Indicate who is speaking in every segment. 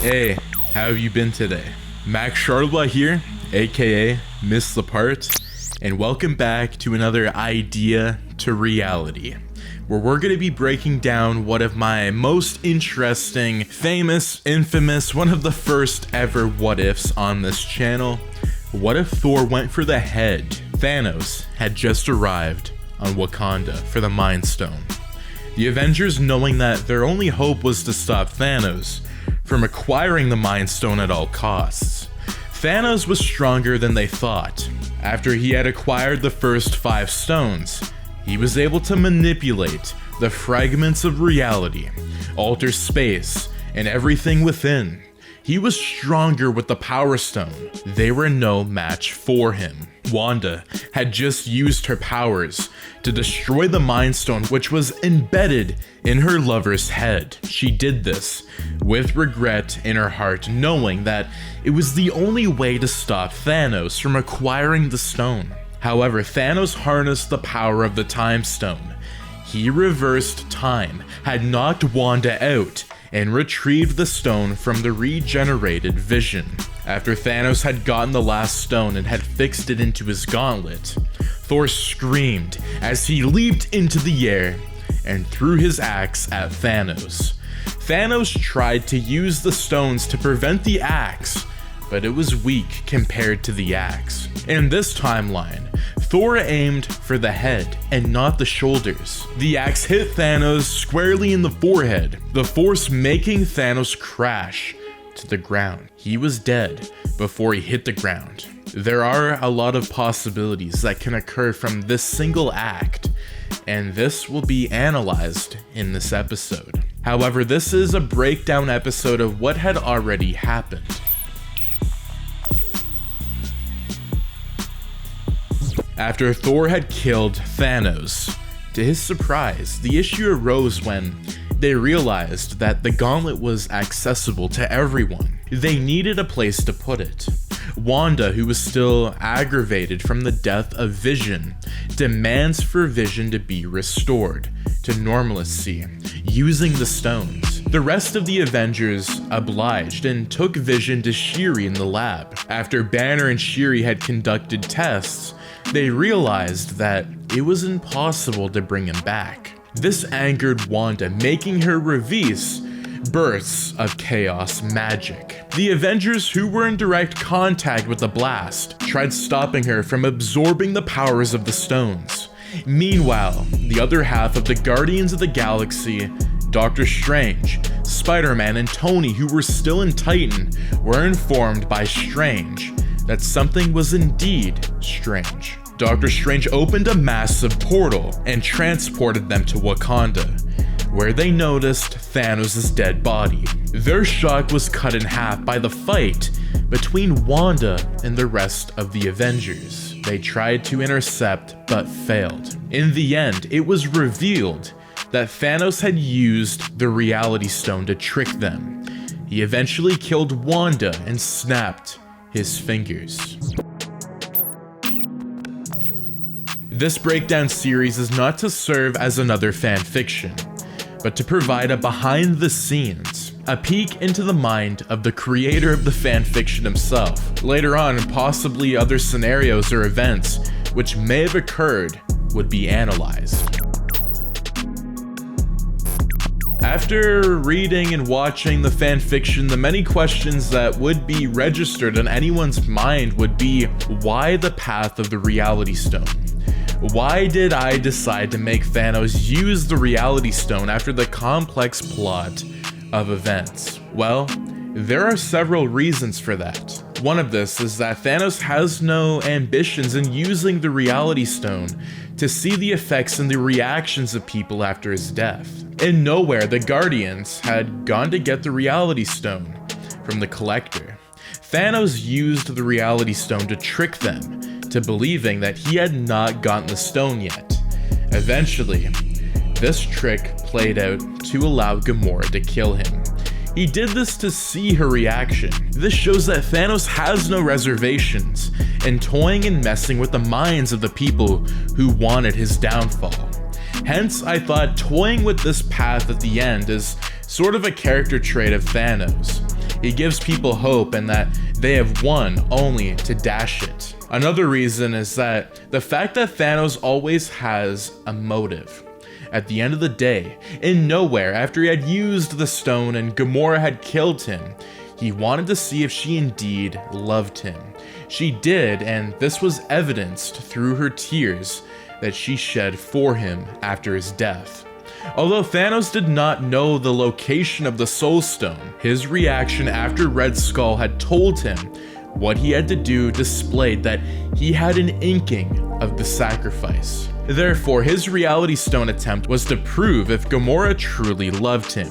Speaker 1: Hey, how have you been today? Max Charlebois here, aka MissedThePart, and welcome back to another idea to reality, where we're going to be breaking down one of my most interesting, famous, infamous, one of the first ever what ifs on this channel. What if Thor went for the head? Thanos had just arrived on Wakanda for the Mind Stone. The Avengers, knowing that their only hope was to stop Thanos from acquiring the Mind Stone at all costs. Thanos was stronger than they thought. After he had acquired the first 5 stones, he was able to manipulate the fragments of reality, alter space, and everything within. He was stronger with the Power Stone. They were no match for him. Wanda had just used her powers to destroy the Mind Stone, which was embedded in her lover's head. She did this with regret in her heart, knowing that it was the only way to stop Thanos from acquiring the stone. However, Thanos harnessed the power of the Time Stone. He reversed time, had knocked Wanda out, and retrieved the stone from the regenerated Vision. After Thanos had gotten the last stone and had fixed it into his gauntlet, Thor screamed as he leaped into the air and threw his axe at Thanos. Thanos tried to use the stones to prevent the axe, but it was weak compared to the axe. In this timeline, Thor aimed for the head and not the shoulders. The axe hit Thanos squarely in the forehead, the force making Thanos crash to the ground. He was dead before he hit the ground. There are a lot of possibilities that can occur from this single act, and this will be analyzed in this episode. However, this is a breakdown episode of what had already happened. After Thor had killed Thanos, to his surprise, the issue arose when they realized that the gauntlet was accessible to everyone. They needed a place to put it. Wanda, who was still aggravated from the death of Vision, demands for Vision to be restored to normalcy using the stones. The rest of the Avengers obliged and took Vision to Shuri in the lab. After Banner and Shuri had conducted tests, they realized that it was impossible to bring him back. This angered Wanda, making her release bursts of chaos magic. The Avengers, who were in direct contact with the blast, tried stopping her from absorbing the powers of the stones. Meanwhile, the other half of the Guardians of the Galaxy, Doctor Strange, Spider-Man, and Tony, who were still in Titan, were informed by Strange that something was indeed strange. Doctor Strange opened a massive portal and transported them to Wakanda, where they noticed Thanos' dead body. Their shock was cut in half by the fight between Wanda and the rest of the Avengers. They tried to intercept but failed. In the end, it was revealed that Thanos had used the Reality Stone to trick them. He eventually killed Wanda and snapped his fingers. This breakdown series is not to serve as another fan fiction, but to provide a behind the scenes, a peek into the mind of the creator of the fan fiction himself. Later on, possibly other scenarios or events which may have occurred would be analyzed. After reading and watching the fan fiction, the many questions that would be registered in anyone's mind would be, why the path of the Reality Stone? Why did I decide to make Thanos use the Reality Stone after the complex plot of events? Well, there are several reasons for that. One of this is that Thanos has no ambitions in using the Reality Stone to see the effects and the reactions of people after his death. In nowhere, the Guardians had gone to get the Reality Stone from the Collector. Thanos used the Reality Stone to trick them to believing that he had not gotten the stone yet. Eventually, this trick played out to allow Gamora to kill him. He did this to see her reaction. This shows that Thanos has no reservations in toying and messing with the minds of the people who wanted his downfall. Hence, I thought toying with this path at the end is sort of a character trait of Thanos. He gives people hope and that they have won only to dash it. Another reason is that the fact that Thanos always has a motive. At the end of the day, in nowhere, after he had used the stone and Gamora had killed him, he wanted to see if she indeed loved him. She did, and this was evidenced through her tears that she shed for him after his death. Although Thanos did not know the location of the Soul Stone, his reaction after Red Skull had told him what he had to do displayed that he had an inkling of the sacrifice. Therefore, his Reality Stone attempt was to prove if Gamora truly loved him.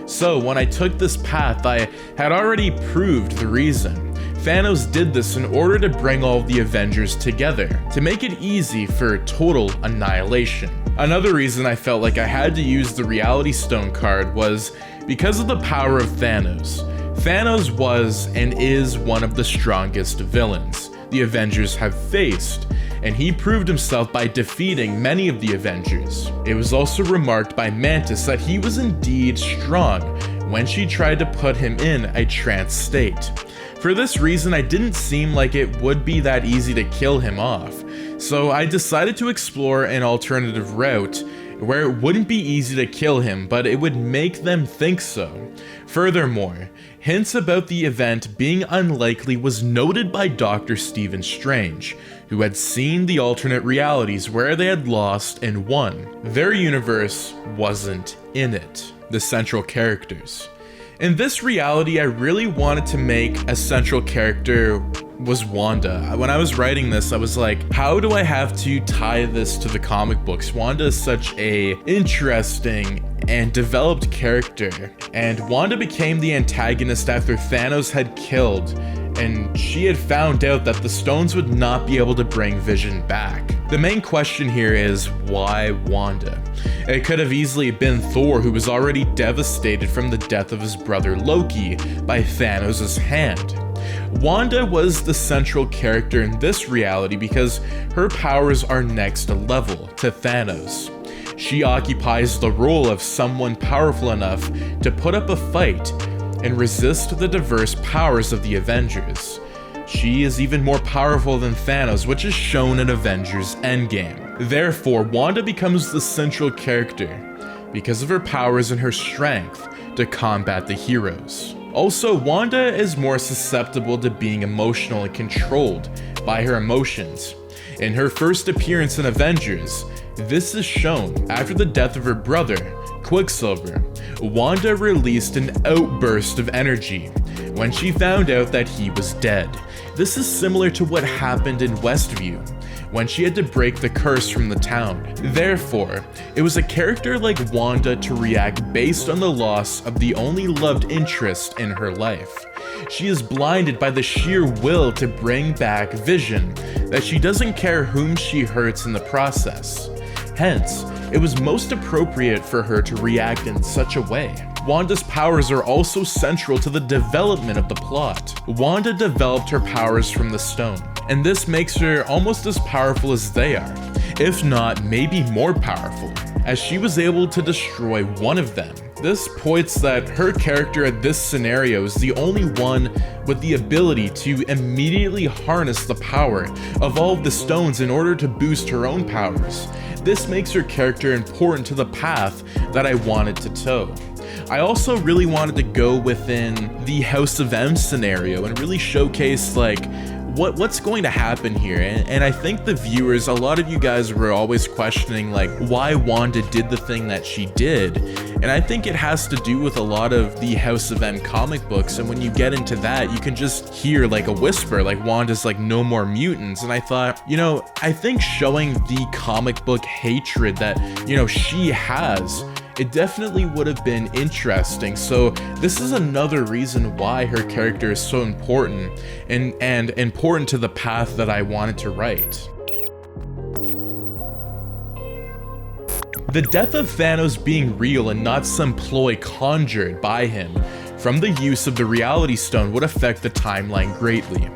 Speaker 1: So when I took this path, I had already proved the reason. Thanos did this in order to bring all of the Avengers together, to make it easy for total annihilation. Another reason I felt like I had to use the Reality Stone card was because of the power of Thanos. Thanos was and is one of the strongest villains the Avengers have faced, and he proved himself by defeating many of the Avengers. It was also remarked by Mantis that he was indeed strong when she tried to put him in a trance state. For this reason, I didn't seem like it would be that easy to kill him off, so I decided to explore an alternative route where it wouldn't be easy to kill him, but it would make them think so. Furthermore, hints about the event being unlikely was noted by Dr. Stephen Strange, who had seen the alternate realities where they had lost and won. Their universe wasn't in it, the central characters. In this reality, I really wanted to make a central character was Wanda. When I was writing this, I was like, how do I have to tie this to the comic books? Wanda is such a interesting and developed character, and Wanda became the antagonist after Thanos had killed, and she had found out that the stones would not be able to bring Vision back. The main question here is, why Wanda? It could have easily been Thor, who was already devastated from the death of his brother Loki by Thanos' hand. Wanda was the central character in this reality because her powers are next level to Thanos. She occupies the role of someone powerful enough to put up a fight and resist the diverse powers of the Avengers. She is even more powerful than Thanos, which is shown in Avengers Endgame. Therefore, Wanda becomes the central character because of her powers and her strength to combat the heroes. Also, Wanda is more susceptible to being emotional and controlled by her emotions. In her first appearance in Avengers, this is shown after the death of her brother, Quicksilver. Wanda released an outburst of energy when she found out that he was dead. This is similar to what happened in Westview, when she had to break the curse from the town. Therefore, it was a character like Wanda to react based on the loss of the only loved interest in her life. She is blinded by the sheer will to bring back Vision, that she doesn't care whom she hurts in the process. Hence, it was most appropriate for her to react in such a way. Wanda's powers are also central to the development of the plot. Wanda developed her powers from the stone, and this makes her almost as powerful as they are, if not maybe more powerful, as she was able to destroy one of them. This points that her character in this scenario is the only one with the ability to immediately harness the power of all of the stones in order to boost her own powers. This makes her character important to the path that I wanted to toe. I also really wanted to go within the House of M scenario and really showcase like what's going to happen here. And I think the viewers, a lot of you guys were always questioning like why Wanda did the thing that she did. And I think it has to do with a lot of the House of M comic books. And when you get into that, you can just hear like a whisper, like Wanda's like no more mutants. And I thought, I think showing the comic book hatred that, she has, it definitely would have been interesting. So this is another reason why her character is so important and important to the path that I wanted to write. The death of Thanos being real and not some ploy conjured by him from the use of the Reality Stone would affect the timeline greatly.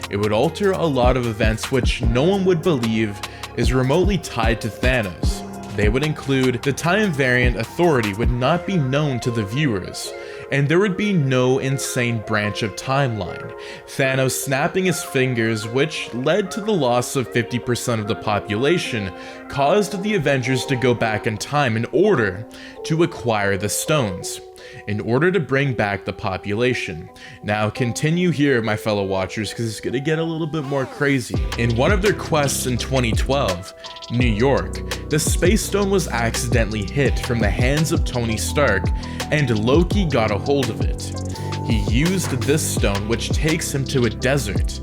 Speaker 1: It would alter a lot of events which no one would believe is remotely tied to Thanos. They would include the time variant authority would not be known to the viewers, and there would be no insane branch of timeline. Thanos snapping his fingers, which led to the loss of 50% of the population, caused the Avengers to go back in time in order to acquire the stones, in order to bring back the population. Now continue here, my fellow watchers, because it's gonna get a little bit more crazy. In one of their quests in 2012, New York, the Space Stone was accidentally hit from the hands of Tony Stark, and Loki got a hold of it. He used this stone, which takes him to a desert.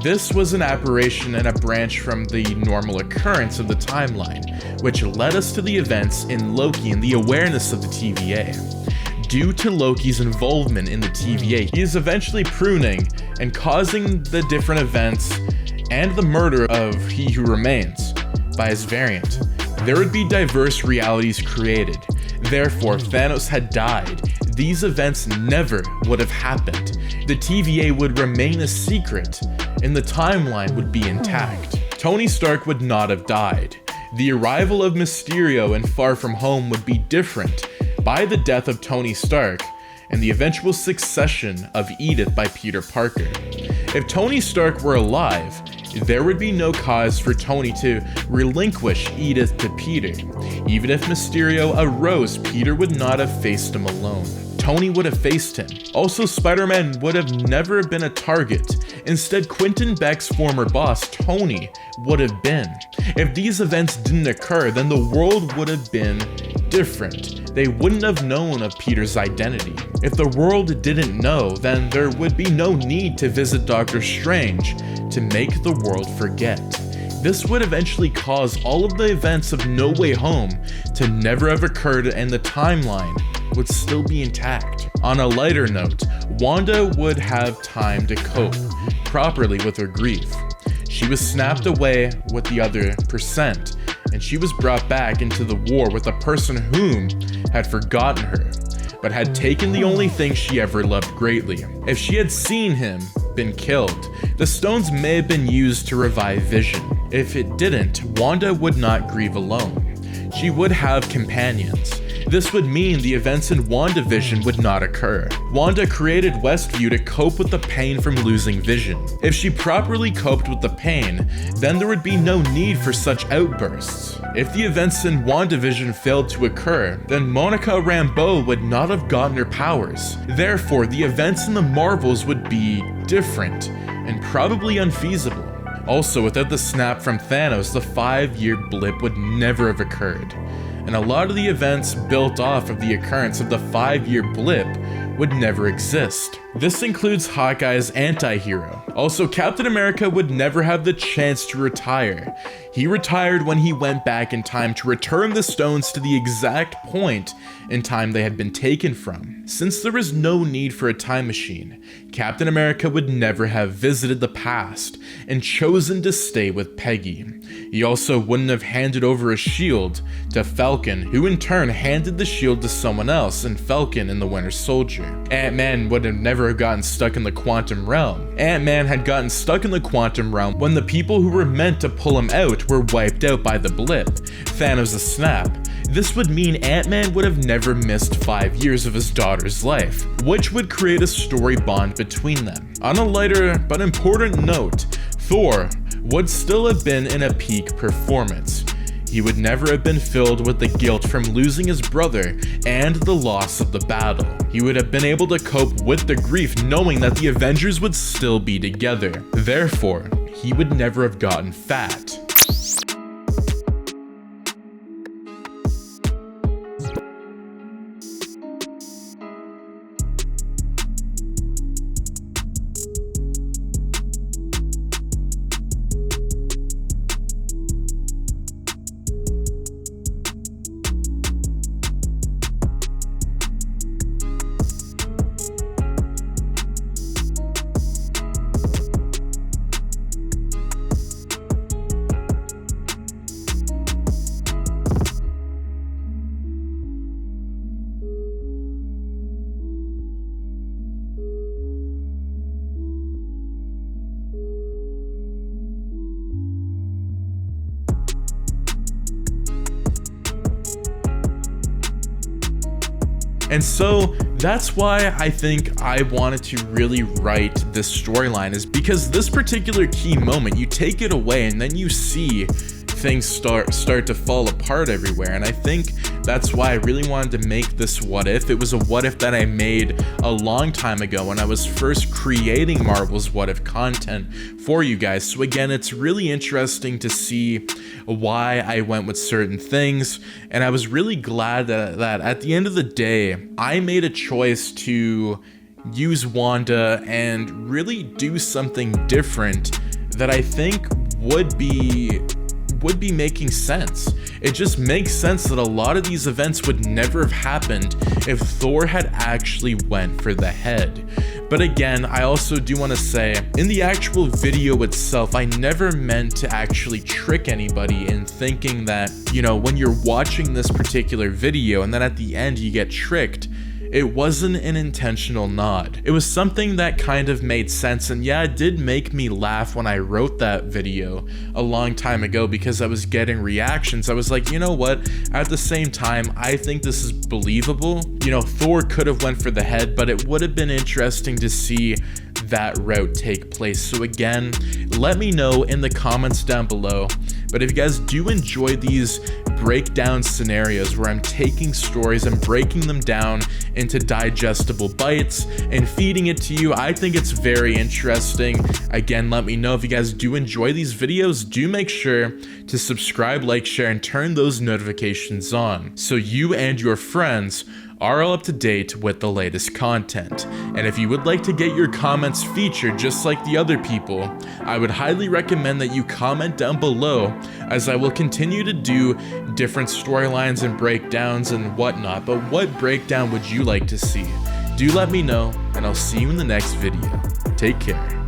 Speaker 1: This was an aberration and a branch from the normal occurrence of the timeline, which led us to the events in Loki and the awareness of the TVA. Due to Loki's involvement in the TVA, he is eventually pruning and causing the different events and the murder of He Who Remains by his variant. There would be diverse realities created. Therefore, Thanos had died. These events never would have happened. The TVA would remain a secret, and the timeline would be intact. Tony Stark would not have died. The arrival of Mysterio in Far From Home would be different by the death of Tony Stark and the eventual succession of Edith by Peter Parker. If Tony Stark were alive, there would be no cause for Tony to relinquish Edith to Peter. Even if Mysterio arose, Peter would not have faced him alone. Tony would have faced him. Also, Spider-Man would have never been a target. Instead, Quentin Beck's former boss, Tony, would have been. If these events didn't occur, then the world would have been different. They wouldn't have known of Peter's identity. If the world didn't know, then there would be no need to visit Doctor Strange to make the world forget. This would eventually cause all of the events of No Way Home to never have occurred, and the timeline would still be intact. On a lighter note, Wanda would have time to cope properly with her grief. She was snapped away with the other percent, and she was brought back into the war with a person whom had forgotten her, but had taken the only thing she ever loved greatly. If she had seen him been killed, the stones may have been used to revive Vision. If it didn't, Wanda would not grieve alone. She would have companions. This would mean the events in WandaVision would not occur. Wanda created Westview to cope with the pain from losing Vision. If she properly coped with the pain, then there would be no need for such outbursts. If the events in WandaVision failed to occur, then Monica Rambeau would not have gotten her powers. Therefore, the events in the Marvels would be different and probably unfeasible. Also, without the snap from Thanos, the 5-year blip would never have occurred. And a lot of the events built off of the occurrence of the 5-year blip would never exist. This includes Hawkeye's anti-hero. Also, Captain America would never have the chance to retire. He retired when he went back in time to return the stones to the exact point in time they had been taken from. Since there was no need for a time machine, Captain America would never have visited the past and chosen to stay with Peggy. He also wouldn't have handed over a shield to Falcon, who in turn handed the shield to someone else in Falcon and the Winter Soldier. Ant-Man would have never gotten stuck in the quantum realm. Ant-Man had gotten stuck in the quantum realm when the people who were meant to pull him out were wiped out by the blip, Thanos' snap. This would mean Ant-Man would have never missed 5 years of his daughter's life, which would create a story bond between them. On a lighter but important note, Thor would still have been in a peak performance. He would never have been filled with the guilt from losing his brother and the loss of the battle. He would have been able to cope with the grief knowing that the Avengers would still be together. Therefore, he would never have gotten fat. And so that's why I think I wanted to really write this storyline, is because this particular key moment, you take it away and then you see things start to fall apart everywhere. And I think that's why I really wanted to make this what if. It was a what if that I made a long time ago when I was first creating Marvel's what if content for you guys. So again, it's really interesting to see why I went with certain things, and I was really glad that at the end of the day I made a choice to use Wanda and really do something different that I think would be making sense. It just makes sense that a lot of these events would never have happened if Thor had actually went for the head. But again, I also do want to say, in the actual video itself, I never meant to actually trick anybody in thinking that, you know, when you're watching this particular video and then at the end you get tricked. It wasn't an intentional nod. It was something that kind of made sense, and yeah, it did make me laugh when I wrote that video a long time ago because I was getting reactions. I was like, you know what? At the same time, I think this is believable. You know, Thor could have went for the head, but it would have been interesting to see that route take place. So again, let me know in the comments down below. But if you guys do enjoy these breakdown scenarios where I'm taking stories and breaking them down into digestible bites and feeding it to you, I think it's very interesting. Again, let me know if you guys do enjoy these videos. Do make sure to subscribe, like, share, and turn those notifications on so you and your friends are all up to date with the latest content. And if you would like to get your comments featured just like the other people, I would highly recommend that you comment down below, as I will continue to do different storylines and breakdowns and whatnot. But what breakdown would you like to see? Do let me know, and I'll see you in the next video. Take care.